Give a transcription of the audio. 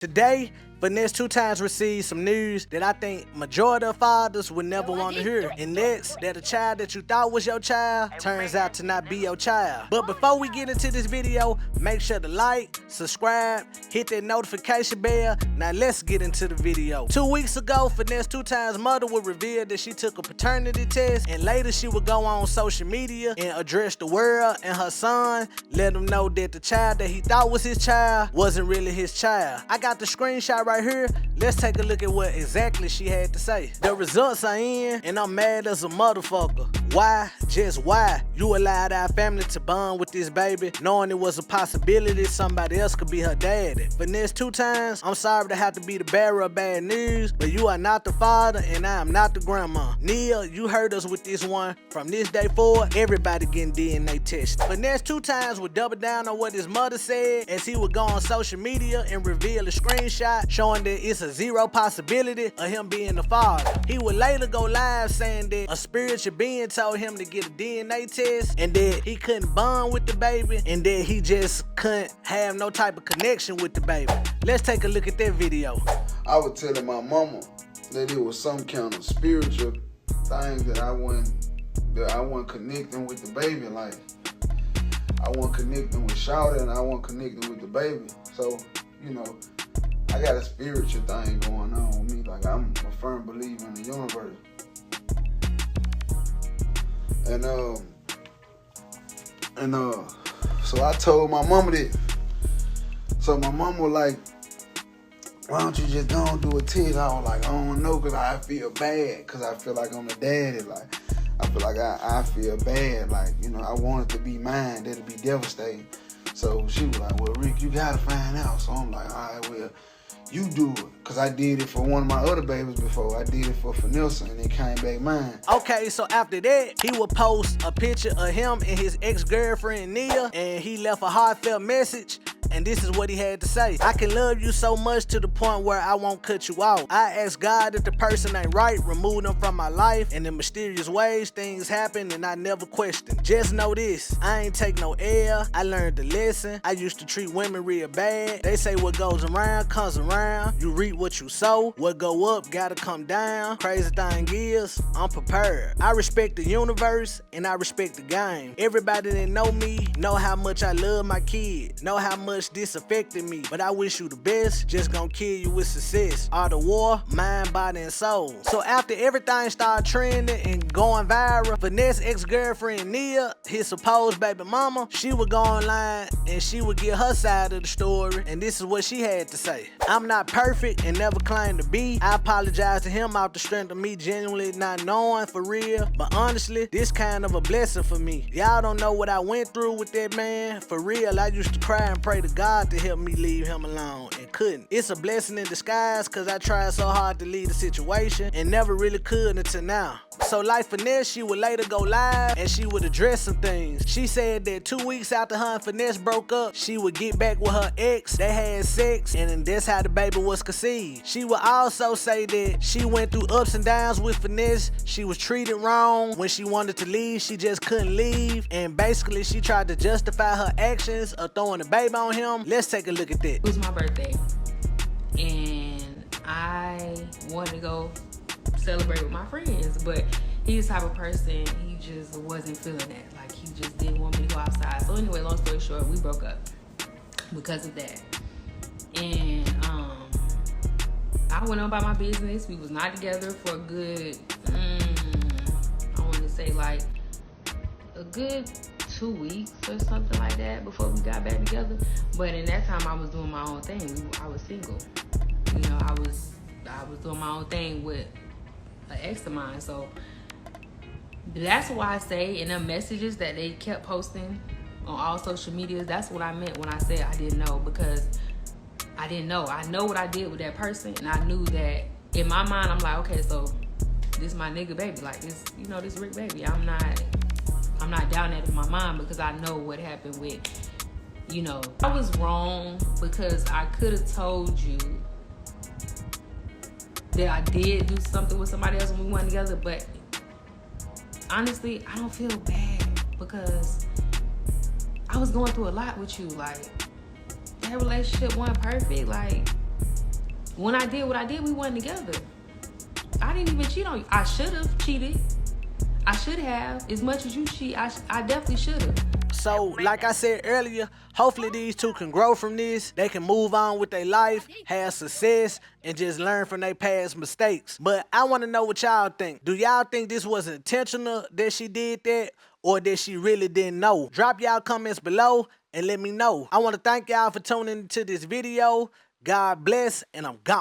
Today, Finesse2tymes received some news that I think majority of fathers would never want to hear. And that's that a child that you thought was your child turns out to not be your child. But before we get into this video, make sure to like, subscribe, hit that notification bell. Now let's get into the video. 2 weeks ago, Finesse2tymes' mother would reveal that she took a paternity test, and later she would go on social media and address the world and her son, let him know that the child that he thought was his child wasn't really his child. I got the screenshot right here. Let's take a look at what exactly she had to say. The results are in, and I'm mad as a motherfucker. Why, just why, you allowed our family to bond with this baby, knowing it was a possibility somebody else could be her daddy? Finesse2tymes, I'm sorry to have to be the bearer of bad news, but you are not the father, and I am not the grandma. Neil, you heard us with this one. From this day forward, everybody getting DNA tested. Finesse2tymes would double down on what his mother said as he would go on social media and reveal a screenshot showing that it's a zero possibility of him being the father. He would later go live saying that a spiritual being told him to get a DNA test and that he couldn't bond with the baby and that he just couldn't have no type of connection with the baby. Let's take a look at that video. I was telling my mama that it was some kind of spiritual thing that I wasn't connecting with the baby. Like, I wasn't connecting with Shawty and I wasn't connecting with the baby. So, you know, I got a spiritual thing going on with me. Like, I'm a firm believer in the universe. So I told my mama that. So my mama was like, why don't you just go and do a test? I was like, I don't know, because I feel bad, because I feel like I'm the daddy. Like, I feel like I feel bad. Like, you know, I want it to be mine. That'll be devastating. So she was like, well, Rick, you got to find out. So I'm like, all right, well, you do it. Because I did it for one of my other babies before. I did it for Finesse, and it came back mine. Okay, so after that, he would post a picture of him and his ex-girlfriend, Nia, and he left a heartfelt message. And this is what he had to say. I can love you so much to the point where I won't cut you out. I ask God if the person ain't right, remove them from my life. And in mysterious ways, things happen and I never question. Just know this, I ain't take no L. I learned the lesson. I used to treat women real bad. They say what goes around comes around. You reap what you sow. What go up gotta come down. Crazy thing is, I'm prepared. I respect the universe and I respect the game. Everybody that know me know how much I love my kid. Know how much this affected me, but I wish you the best. Just gonna kill you with success. Art of war, mind, body, and soul. So after everything started trending and going viral, Finesse ex-girlfriend Nia, his supposed baby mama, she would go online and she would give her side of the story, and this is what she had to say. I'm not perfect and never claim to be. I apologize to him off the strength of me genuinely not knowing for real, but honestly, this kind of a blessing for me. Y'all don't know what I went through with that man. For real, I used to cry and pray to God to help me leave him alone and couldn't. It's a blessing in disguise because I tried so hard to leave the situation and never really could until now. So like Finesse, she would later go live and she would address some things. She said that 2 weeks after her and Finesse broke up, she would get back with her ex. They had sex and that's how the baby was conceived. She would also say that she went through ups and downs with Finesse. She was treated wrong. When she wanted to leave, she just couldn't leave. And basically she tried to justify her actions of throwing a baby on him. Let's take a look at that. It was my birthday and I wanted to go celebrate with my friends, but he's the type of person, he just wasn't feeling that. Like, he just didn't want me to go outside. So anyway, long story short, we broke up because of that. And I went on about my business. We was not together for a good, I want to say like a good 2 weeks or something like that before we got back together. But in that time, I was doing my own thing. I was single. You know, I was doing my own thing with an ex of mine. So that's why I say in the messages that they kept posting on all social media, that's what I meant when I said I didn't know, because I didn't know. I know what I did with that person, and I knew that in my mind, I'm like, okay, so this my nigga baby. Like, this, you know, this Rick baby. I'm not down that in my mind because I know what happened with, you know. I was wrong because I could have told you that I did do something with somebody else when we went together, but honestly, I don't feel bad because I was going through a lot with you. Like, that relationship wasn't perfect. Like, when I did what I did, we wasn't together. I didn't even cheat on you. I should have cheated. I should have. As much as you cheat, I definitely should have. So, like I said earlier, hopefully these two can grow from this. They can move on with their life, have success, and just learn from their past mistakes. But I want to know what y'all think. Do y'all think this was intentional that she did that, or that she really didn't know? Drop y'all comments below and let me know. I want to thank y'all for tuning into this video. God bless, and I'm gone.